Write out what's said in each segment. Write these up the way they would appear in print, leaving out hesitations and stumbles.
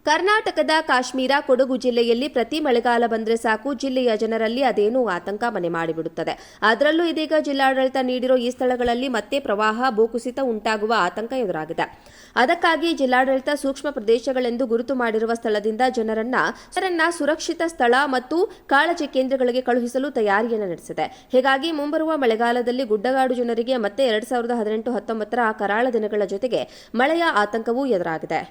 ಕರ್ನಾಟಕದ ಕಾಶ್ಮೀರ ಕೊಡಗು ಜಿಲ್ಲೆಯಲ್ಲಿ ಪ್ರತಿ ಮಳೆಗಾಲ ಬಂದರೆ ಸಾಕು ಜಿಲ್ಲೆಯ ಜನರಲ್ಲಿ ಅದೇನೋ ಆತಂಕ ಮನೆ ಮಾಡಿಬಿಡುತ್ತದೆ. ಅದರಲ್ಲೂ ಇದೀಗ ಜಿಲ್ಲಾಡಳಿತ ನೀಡಿರೋ ಈ ಸ್ಥಳಗಳಲ್ಲಿ ಮತ್ತೆ ಪ್ರವಾಹ, ಭೂಕುಸಿತ ಉಂಟಾಗುವ ಆತಂಕ ಎದುರಾಗಿದೆ. ಅದಕ್ಕಾಗಿ ಜಿಲ್ಲಾಡಳಿತ ಸೂಕ್ಷ್ಮ ಪ್ರದೇಶಗಳೆಂದು ಗುರುತು ಮಾಡಿರುವ ಸ್ಥಳದಿಂದ ಜನರನ್ನ ಸುರಕ್ಷಿತ ಸ್ಥಳ ಮತ್ತು ಕಾಳಜಿ ಕೇಂದ್ರಗಳಿಗೆ ಕಳುಹಿಸಲು ತಯಾರಿಯನ್ನು ನಡೆಸಿದೆ. ಹೀಗಾಗಿ ಮುಂಬರುವ ಮಳೆಗಾಲದಲ್ಲಿ ಗುಡ್ಡಗಾಡು ಜನರಿಗೆ ಮತ್ತೆ 2018-19 ಕರಾಳ ದಿನಗಳ ಜೊತೆಗೆ ಮಳೆಯ ಆತಂಕವೂ ಎದುರಾಗಿದೆ.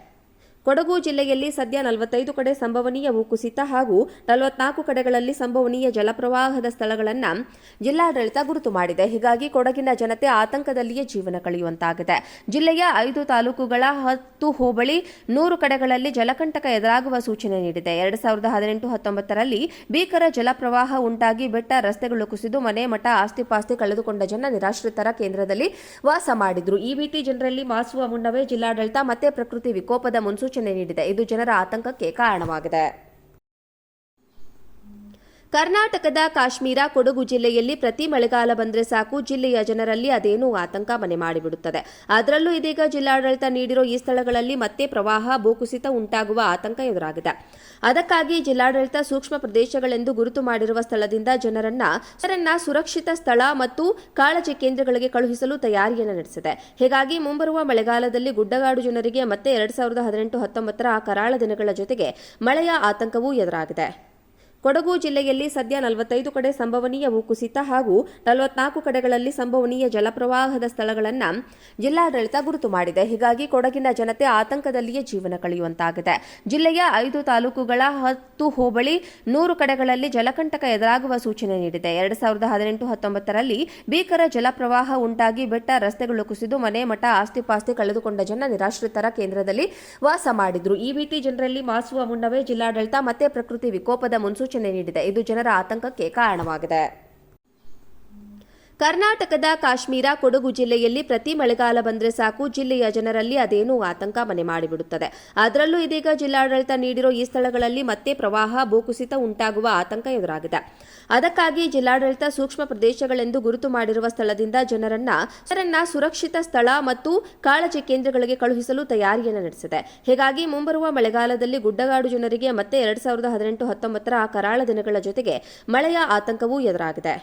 ಕೊಡಗು ಜಿಲ್ಲೆಯಲ್ಲಿ ಸದ್ಯ 45 ಕಡೆ ಸಂಭವನೀಯ ಭೂಕುಸಿತ ಹಾಗೂ 44 ಕಡೆಗಳಲ್ಲಿ ಸಂಭವನೀಯ ಜಲಪ್ರವಾಹದ ಸ್ಥಳಗಳನ್ನು ಜಿಲ್ಲಾಡಳಿತ ಗುರುತು ಮಾಡಿದೆ. ಹೀಗಾಗಿ ಕೊಡಗಿನ ಜನತೆ ಆತಂಕದಲ್ಲಿಯೇ ಜೀವನ ಕಳೆಯುವಂತಾಗಿದೆ. ಜಿಲ್ಲೆಯ 5 ತಾಲೂಕುಗಳ 10 ಹೋಬಳಿ 100 ಕಡೆಗಳಲ್ಲಿ ಜಲಕಂಟಕ ಎದುರಾಗುವ ಸೂಚನೆ ನೀಡಿದೆ. 2018-19 ಭೀಕರ ಜಲಪ್ರವಾಹ ಉಂಟಾಗಿ ಬೆಟ್ಟ ರಸ್ತೆಗಳು ಕುಸಿದು ಮನೆ ಮಠ ಆಸ್ತಿಪಾಸ್ತಿ ಕಳೆದುಕೊಂಡ ಜನ ನಿರಾಶ್ರಿತರ ಕೇಂದ್ರದಲ್ಲಿ ವಾಸ ಮಾಡಿದ್ರು. ಈ ಭೀತಿ ಜನರಲ್ಲಿ ಮಾಸುವ ಮುನ್ನವೇ ಜಿಲ್ಲಾಡಳಿತ ಮತ್ತೆ ಪ್ರಕೃತಿ ವಿಕೋಪದ ಮುನ್ಸೂಚನೆ ನೀಡಿದೆ. ಇದು ಜನರ ಆತಂಕಕ್ಕೆ ಕಾರಣವಾಗಿದೆ. ಕರ್ನಾಟಕದ ಕಾಶ್ಮೀರ ಕೊಡಗು ಜಿಲ್ಲೆಯಲ್ಲಿ ಪ್ರತಿ ಮಳೆಗಾಲ ಬಂದರೆ ಸಾಕು ಜಿಲ್ಲೆಯ ಜನರಲ್ಲಿ ಅದೇನೋ ಆತಂಕ ಮನೆ ಮಾಡಿಬಿಡುತ್ತದೆ. ಅದರಲ್ಲೂ ಇದೀಗ ಜಿಲ್ಲಾಡಳಿತ ನೀಡಿರೋ ಈ ಸ್ಥಳಗಳಲ್ಲಿ ಮತ್ತೆ ಪ್ರವಾಹ, ಭೂಕುಸಿತ ಉಂಟಾಗುವ ಆತಂಕ ಎದುರಾಗಿದೆ. ಅದಕ್ಕಾಗಿ ಜಿಲ್ಲಾಡಳಿತ ಸೂಕ್ಷ್ಮ ಪ್ರದೇಶಗಳೆಂದು ಗುರುತು ಮಾಡಿರುವ ಸ್ಥಳದಿಂದ ಜನರನ್ನ ಸುರಕ್ಷಿತ ಸ್ಥಳ ಮತ್ತು ಕಾಳಜಿ ಕೇಂದ್ರಗಳಿಗೆ ಕಳುಹಿಸಲು ತಯಾರಿಯನ್ನು ನಡೆಸಿದೆ. ಹೀಗಾಗಿ ಮುಂಬರುವ ಮಳೆಗಾಲದಲ್ಲಿ ಗುಡ್ಡಗಾಡು ಜನರಿಗೆ ಮತ್ತೆ 2018-19 ಕರಾಳ ದಿನಗಳ ಜೊತೆಗೆ ಮಳೆಯ ಆತಂಕವೂ ಎದುರಾಗಿದೆ. ಕೊಡಗು ಜಿಲ್ಲೆಯಲ್ಲಿ ಸದ್ಯ 45 ಕಡೆ ಸಂಭವನೀಯ ಭೂಕುಸಿತ ಹಾಗೂ 44 ಕಡೆಗಳಲ್ಲಿ ಸಂಭವನೀಯ ಜಲಪ್ರವಾಹದ ಸ್ಥಳಗಳನ್ನು ಜಿಲ್ಲಾಡಳಿತ ಗುರುತು ಮಾಡಿದೆ. ಹೀಗಾಗಿ ಕೊಡಗಿನ ಜನತೆ ಆತಂಕದಲ್ಲಿಯೇ ಜೀವನ ಕಳೆಯುವಂತಾಗಿದೆ. ಜಿಲ್ಲೆಯ 5 ತಾಲೂಕುಗಳ 10 ಹೋಬಳಿ 100 ಕಡೆಗಳಲ್ಲಿ ಜಲಕಂಟಕ ಎದುರಾಗುವ ಸೂಚನೆ ನೀಡಿದೆ. 2018-19 ಭೀಕರ ಜಲಪ್ರವಾಹ ಉಂಟಾಗಿ ಬೆಟ್ಟ ರಸ್ತೆಗಳು ಕುಸಿದು ಮನೆ ಮಠ ಆಸ್ತಿಪಾಸ್ತಿ ಕಳೆದುಕೊಂಡ ಜನ ನಿರಾಶ್ರಿತರ ಕೇಂದ್ರದಲ್ಲಿ ವಾಸ ಮಾಡಿದ್ರು. ಈ ಭೀತಿ ಜನರಲ್ಲಿ ಮಾಸುವ ಮುನ್ನವೇ ಜಿಲ್ಲಾಡಳಿತ ಮತ್ತೆ ಪ್ರಕೃತಿ ವಿಕೋಪದ ಮುನ್ಸೂಚನೆ ನೀಡಿದೆ. ಇದು ಜನರ ಆತಂಕಕ್ಕೆ ಕಾರಣವಾಗಿದೆ. ಕರ್ನಾಟಕದ ಕಾಶ್ಮೀರ ಕೊಡಗು ಜಿಲ್ಲೆಯಲ್ಲಿ ಪ್ರತಿ ಮಳೆಗಾಲ ಬಂದರೆ ಸಾಕು ಜಿಲ್ಲೆಯ ಜನರಲ್ಲಿ ಅದೇನೋ ಆತಂಕ ಮನೆ ಮಾಡಿಬಿಡುತ್ತದೆ. ಅದರಲ್ಲೂ ಇದೀಗ ಜಿಲ್ಲಾಡಳಿತ ನೀಡಿರೋ ಈ ಸ್ಥಳಗಳಲ್ಲಿ ಮತ್ತೆ ಪ್ರವಾಹ, ಭೂಕುಸಿತ ಉಂಟಾಗುವ ಆತಂಕ ಎದುರಾಗಿದೆ. ಅದಕ್ಕಾಗಿ ಜಿಲ್ಲಾಡಳಿತ ಸೂಕ್ಷ್ಮ ಪ್ರದೇಶಗಳೆಂದು ಗುರುತು ಮಾಡಿರುವ ಸ್ಥಳದಿಂದ ಜನರನ್ನ ಸುರಕ್ಷಿತ ಸ್ಥಳ ಮತ್ತು ಕಾಳಜಿ ಕೇಂದ್ರಗಳಿಗೆ ಕಳುಹಿಸಲು ತಯಾರಿಯನ್ನು ನಡೆಸಿದೆ. ಹೀಗಾಗಿ ಮುಂಬರುವ ಮಳೆಗಾಲದಲ್ಲಿ ಗುಡ್ಡಗಾಡು ಜನರಿಗೆ ಮತ್ತೆ 2018-19 ಕರಾಳ ದಿನಗಳ ಜೊತೆಗೆ ಮಳೆಯ ಆತಂಕವೂ ಎದುರಾಗಿದೆ.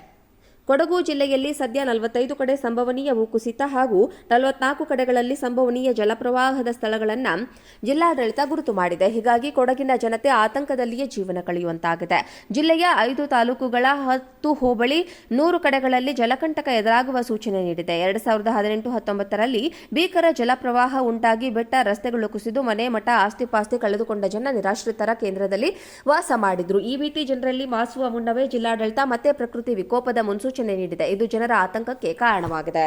ಕೊಡಗು ಜಿಲ್ಲೆಯಲ್ಲಿ ಸದ್ಯ 45 ಕಡೆ ಸಂಭವನೀಯ ಭೂಕುಸಿತ ಹಾಗೂ 44 ಕಡೆಗಳಲ್ಲಿ ಸಂಭವನೀಯ ಜಲಪ್ರವಾಹದ ಸ್ಥಳಗಳನ್ನು ಜಿಲ್ಲಾಡಳಿತ ಗುರುತು ಮಾಡಿದೆ. ಹೀಗಾಗಿ ಕೊಡಗಿನ ಜನತೆ ಆತಂಕದಲ್ಲಿಯೇ ಜೀವನ ಕಳೆಯುವಂತಾಗಿದೆ. ಜಿಲ್ಲೆಯ 5 ತಾಲೂಕುಗಳ 10 ಹೋಬಳಿ 100 ಕಡೆಗಳಲ್ಲಿ ಜಲಕಂಟಕ ಎದುರಾಗುವ ಸೂಚನೆ ನೀಡಿದೆ. 2018-19 ಭೀಕರ ಜಲಪ್ರವಾಹ ಉಂಟಾಗಿ ಬೆಟ್ಟ ರಸ್ತೆಗಳು ಕುಸಿದು ಮನೆ ಮಠ ಆಸ್ತಿಪಾಸ್ತಿ ಕಳೆದುಕೊಂಡ ಜನ ನಿರಾಶ್ರಿತರ ಕೇಂದ್ರದಲ್ಲಿ ವಾಸ ಮಾಡಿದ್ರು. ಈ ಭೀತಿ ಜನರಲ್ಲಿ ಮಾಸುವ ಮುನ್ನವೇ ಜಿಲ್ಲಾಡಳಿತ ಮತ್ತೆ ಪ್ರಕೃತಿ ವಿಕೋಪದ ಮುನ್ಸೂಚನೆ ನೀಡಿದೆ. ಇದು ಜನರ ಆತಂಕಕ್ಕೆ ಕಾರಣವಾಗಿದೆ.